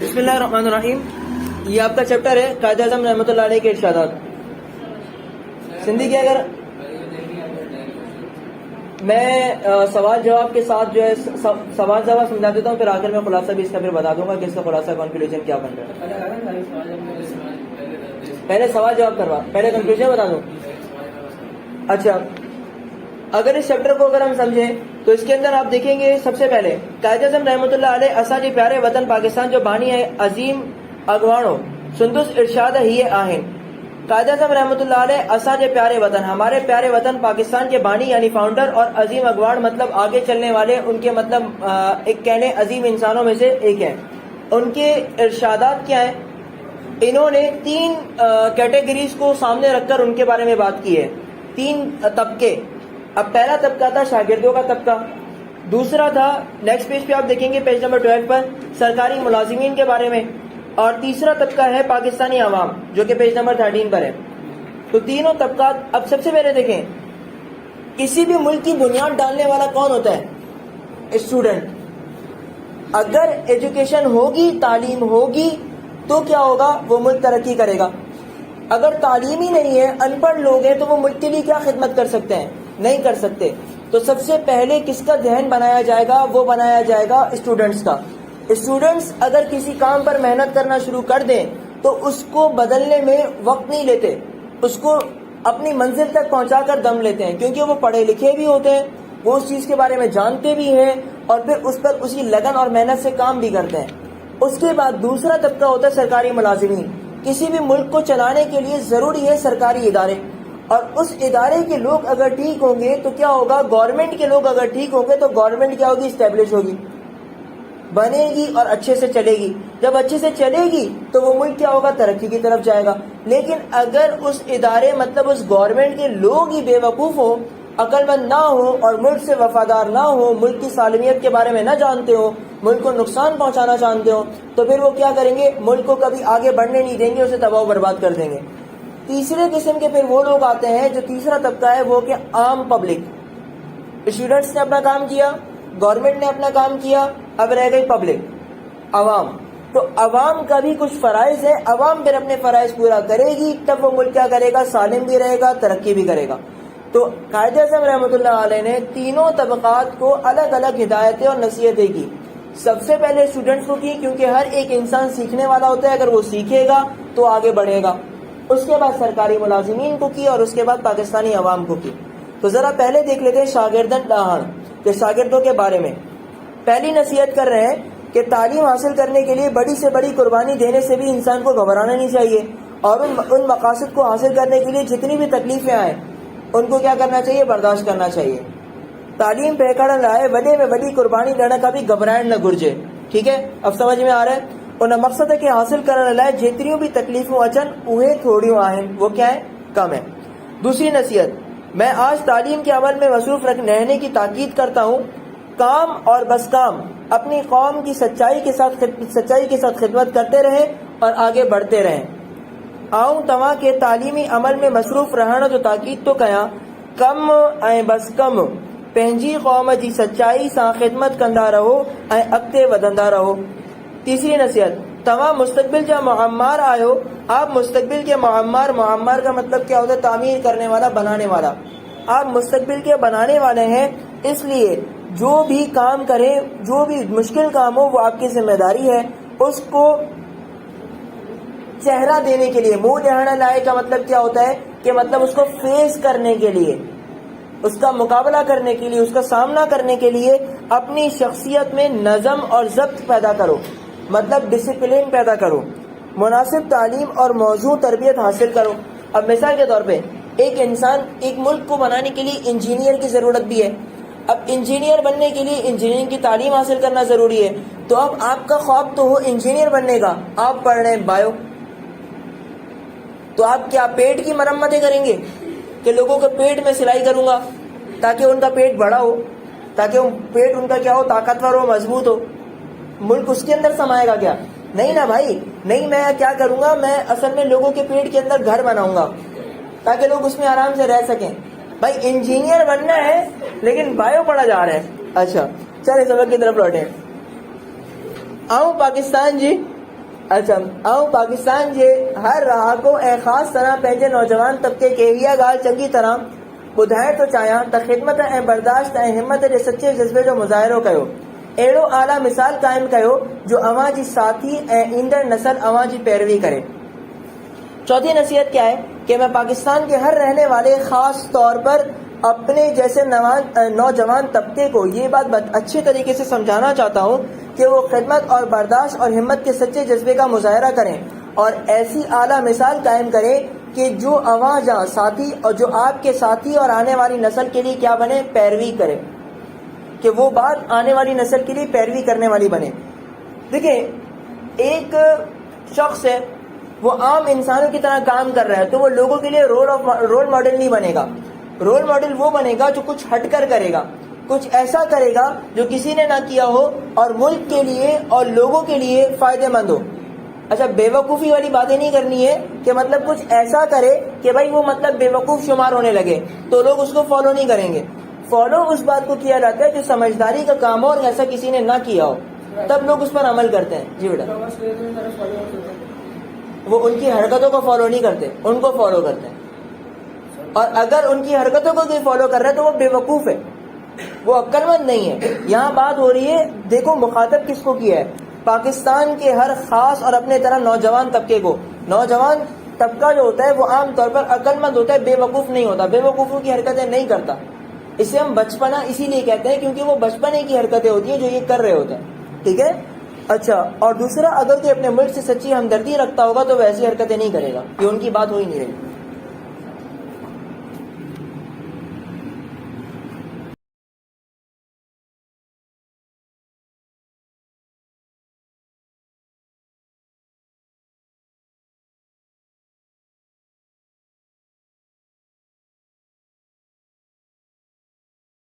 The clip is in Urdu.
بسم اللہ الرحمن الرحیم. یہ آپ کا چیپٹر ہے قائد اعظم رحمۃ اللہ علیہ کے ارشادات. سندھی کے اگر میں سوال جواب کے ساتھ جو ہے سوال جواب سمجھا دیتا ہوں، پھر آخر میں خلاصہ بھی اس کا پھر بتا دوں گا کہ اس کا خلاصہ کنکلوژن کیا بن رہا ہے. پہلے سوال جواب کروا، پہلے کنکلوژن بتا دوں. اچھا، اگر اس چیپٹر کو اگر ہم سمجھیں تو اس کے اندر آپ دیکھیں گے سب سے پہلے قائد اعظم رحمۃ اللہ علیہ اساجی پیارے وطن پاکستان جو بانی ہے عظیم اگوانو سندس ارشاد ہی آہن. قائد اعظم رحمۃ اللہ علیہ اساجے پیارے وطن، ہمارے پیارے وطن پاکستان کے بانی یعنی فاؤنڈر، اور عظیم اگوان مطلب آگے چلنے والے، ان کے مطلب ایک کہنے عظیم انسانوں میں سے ایک ہے. ان کے ارشادات کیا ہیں؟ انہوں نے تین کیٹیگریز کو سامنے رکھ کر ان کے بارے میں بات کی ہے. تین طبقے. اب پہلا طبقہ تھا شاگردوں کا طبقہ، دوسرا تھا نیکسٹ پیج پہ آپ دیکھیں گے پیج نمبر 12 پر سرکاری ملازمین کے بارے میں، اور تیسرا طبقہ ہے پاکستانی عوام جو کہ پیج نمبر 13 پر ہے. تو تینوں طبقات. اب سب سے پہلے دیکھیں کسی بھی ملک کی بنیاد ڈالنے والا کون ہوتا ہے؟ اسٹوڈنٹ. اگر ایجوکیشن ہوگی، تعلیم ہوگی تو کیا ہوگا؟ وہ ملک ترقی کرے گا. اگر تعلیم ہی نہیں ہے، ان پڑھ لوگ ہیں، تو وہ ملک کے لیے کیا خدمت کر سکتے ہیں؟ نہیں کر سکتے. تو سب سے پہلے کس کا ذہن بنایا جائے گا؟ وہ بنایا جائے گا اسٹوڈنٹس کا. اسٹوڈنٹس اگر کسی کام پر محنت کرنا شروع کر دیں تو اس کو بدلنے میں وقت نہیں لیتے، اس کو اپنی منزل تک پہنچا کر دم لیتے ہیں، کیونکہ وہ پڑھے لکھے بھی ہوتے ہیں، وہ اس چیز کے بارے میں جانتے بھی ہیں، اور پھر اس پر اسی لگن اور محنت سے کام بھی کرتے ہیں. اس کے بعد دوسرا طبقہ ہوتا ہے سرکاری ملازمین. کسی بھی ملک کو چلانے کے لیے ضروری ہے سرکاری ادارے، اور اس ادارے کے لوگ اگر ٹھیک ہوں گے تو کیا ہوگا؟ گورنمنٹ کے لوگ اگر ٹھیک ہوں گے تو گورنمنٹ کیا ہوگی؟ اسٹیبلش ہوگی، بنے گی اور اچھے سے چلے گی. جب اچھے سے چلے گی تو وہ ملک کیا ہوگا؟ ترقی کی طرف جائے گا. لیکن اگر اس ادارے مطلب اس گورنمنٹ کے لوگ ہی بے وقوف ہو، عقل مند نہ ہو، اور ملک سے وفادار نہ ہو، ملک کی سالمیت کے بارے میں نہ جانتے ہو، ملک کو نقصان پہنچانا چاہتے ہو، تو پھر وہ کیا کریں گے؟ ملک کو کبھی آگے بڑھنے نہیں دیں گے، اسے تباہ و برباد کر دیں گے. تیسرے قسم کے پھر وہ لوگ آتے ہیں جو تیسرا طبقہ ہے، وہ کہ عام پبلک. اسٹوڈنٹس نے اپنا کام کیا، گورنمنٹ نے اپنا کام کیا، اب رہ گئی پبلک، عوام. تو عوام کا بھی کچھ فرائض ہے، عوام پھر اپنے فرائض پورا کرے گی تب وہ ملک کیا کرے گا؟ سالم بھی رہے گا، ترقی بھی کرے گا. تو قائد اعظم رحمۃ اللہ علیہ نے تینوں طبقات کو الگ الگ ہدایتیں اور نصیحتیں کی. سب سے پہلے اسٹوڈنٹس کو کی، کیونکہ ہر ایک انسان سیکھنے والا ہوتا ہے، اگر وہ سیکھے گا تو آگے بڑھے گا. اس کے بعد سرکاری ملازمین کو کی، اور اس کے بعد پاکستانی عوام کو کی. تو ذرا پہلے دیکھ لیتے ہیں شاگردن ڈاہن کے شاگردوں کے بارے میں. پہلی نصیحت کر رہے ہیں کہ تعلیم حاصل کرنے کے لیے بڑی سے بڑی قربانی دینے سے بھی انسان کو گھبرانا نہیں چاہیے، اور ان مقاصد کو حاصل کرنے کے لیے جتنی بھی تکلیفیں آئیں ان کو کیا کرنا چاہیے؟ برداشت کرنا چاہیے. تعلیم پہ لائے وڈے میں وڈی قربانی دینا کا بھی گھبرائن نہ گرجے. ٹھیک ہے، اب سمجھ میں آ رہا ہے؟ اور مقصد ہے کہ حاصل کرنے لائے جتنی بھی تکلیفوں اچن اوہے تھوڑی آئیں، وہ کیا ہے؟ کم ہے. دوسری نصیحت، میں آج تعلیم کے عمل میں مصروف رہنے کی تاکید کرتا ہوں. کام اور بس کام اپنی قوم کی سچائی کے ساتھ خدمت کرتے رہیں اور آگے بڑھتے رہیں. آؤں تمام کے تعلیمی عمل میں مصروف رہنا جو تاکید تو کیا کم اے بس کم پنجی قوم جی سچائی سا خدمت کندا رہو اے اگتے ودندا رہو. تیسری نصیحت، تمام مستقبل جا معمار آئے، آپ مستقبل کے معمار کا مطلب کیا ہوتا ہے؟ تعمیر کرنے والا، بنانے والا. آپ مستقبل کے بنانے والے ہیں، اس لیے جو بھی کام کریں، جو بھی مشکل کام ہو، وہ آپ کی ذمہ داری ہے. اس کو چہرہ دینے کے لیے، منہ دہانا لائے کا مطلب کیا ہوتا ہے؟ کہ مطلب اس کو فیس کرنے کے لیے، اس کا مقابلہ کرنے کے لیے، اس کا سامنا کرنے کے لیے اپنی شخصیت میں نظم اور ضبط پیدا کرو، مطلب ڈسپلن پیدا کرو. مناسب تعلیم اور موضوع تربیت حاصل کرو. اب مثال کے طور پہ ایک انسان، ایک ملک کو بنانے کے لیے انجینئر کی ضرورت بھی ہے. اب انجینئر بننے کے لیے انجینئرنگ کی تعلیم حاصل کرنا ضروری ہے. تو اب آپ کا خواب تو ہو انجینئر بننے کا، آپ پڑھ رہے ہیں بایو، تو آپ کیا پیٹ کی مرمتیں کریں گے کہ لوگوں کے پیٹ میں سلائی کروں گا تاکہ ان کا پیٹ بڑا ہو، تاکہ پیٹ ان کا کیا ہو؟ طاقتور ہو، مضبوط ہو. ملک اس کے اندر سمائے گا کیا؟ نہیں نا بھائی. نہیں، میں کیا کروں گا؟ میں اصل میں لوگوں کے پیٹ کے اندر گھر بناؤں گا تاکہ لوگ اس میں آرام سے رہ سکیں. بھائی انجینئر بننا ہے لیکن بایو پڑھا جا رہا ہے. اچھا چلے سبق کی طرف لوٹیں. آؤں پاکستان جی اچھا آؤ پاکستان جے ہر راہ کو اے خاص طرح پہنچے نوجوان طبقے کے ہیا گال چنگی طرح بدھائے تو چاہیاں تا خدمت اے برداشت اے ہمت دے سچے جذبے جو مظاہرو کیو ایڑو اعلیٰ مثال قائم کیو جو اواں جی ساتھی اے ایندڑ نسل اواں جی پیروی کرے. چوتھی نصیحت کیا ہے کہ میں پاکستان کے ہر رہنے والے خاص طور پر اپنے جیسے نوجوان طبقے کو یہ بات اچھے طریقے سے سمجھانا چاہتا ہوں کہ وہ خدمت اور برداشت اور ہمت کے سچے جذبے کا مظاہرہ کریں اور ایسی اعلیٰ مثال قائم کریں کہ جو اواں جہاں ساتھی اور جو آپ کے ساتھی اور آنے والی نسل کے لیے کیا بنے, پیروی کرے, کہ وہ بات آنے والی نسل کے لیے پیروی کرنے والی بنے. دیکھیں ایک شخص ہے وہ عام انسانوں کی طرح کام کر رہا ہے تو وہ لوگوں کے لیے رول ماڈل نہیں بنے گا. رول ماڈل وہ بنے گا جو کچھ ہٹ کر کرے گا, کچھ ایسا کرے گا جو کسی نے نہ کیا ہو اور ملک کے لیے اور لوگوں کے لیے فائدہ مند ہو. اچھا بے وقوفی والی باتیں نہیں کرنی ہے کہ مطلب کچھ ایسا کرے کہ بھائی وہ مطلب بے وقوف شمار ہونے لگے تو لوگ اس کو فالو نہیں کریں گے. فالو اس بات کو کیا جاتا ہے جو سمجھداری کا کام ہو اور ایسا کسی نے نہ کیا ہو تب لوگ اس پر عمل کرتے ہیں. جی بیٹا, وہ ان کی حرکتوں کو فالو نہیں کرتے, ان کو فالو کرتے ہیں. اور اگر ان کی حرکتوں کو کوئی فالو کر رہا ہے تو وہ بے وقوف ہے, وہ عقل مند نہیں ہے. یہاں بات ہو رہی ہے, دیکھو مخاطب کس کو کیا ہے, پاکستان کے ہر خاص اور اپنے طرح نوجوان طبقے کو. نوجوان طبقہ جو ہوتا ہے وہ عام طور پر عقل مند ہوتا ہے, بے وقوف نہیں ہوتا, بے وقوفوں کی حرکتیں نہیں کرتا. اسے ہم بچپنا اسی لیے کہتے ہیں کیونکہ وہ بچپنے کی حرکتیں ہوتی ہیں جو یہ کر رہے ہوتے ہیں. ٹھیک ہے. اچھا, اور دوسرا اگر کوئی اپنے ملک سے سچی ہمدردی رکھتا ہوگا تو وہ ایسی حرکتیں نہیں کرے گا, یہ ان کی بات ہو ہی نہیں رہی.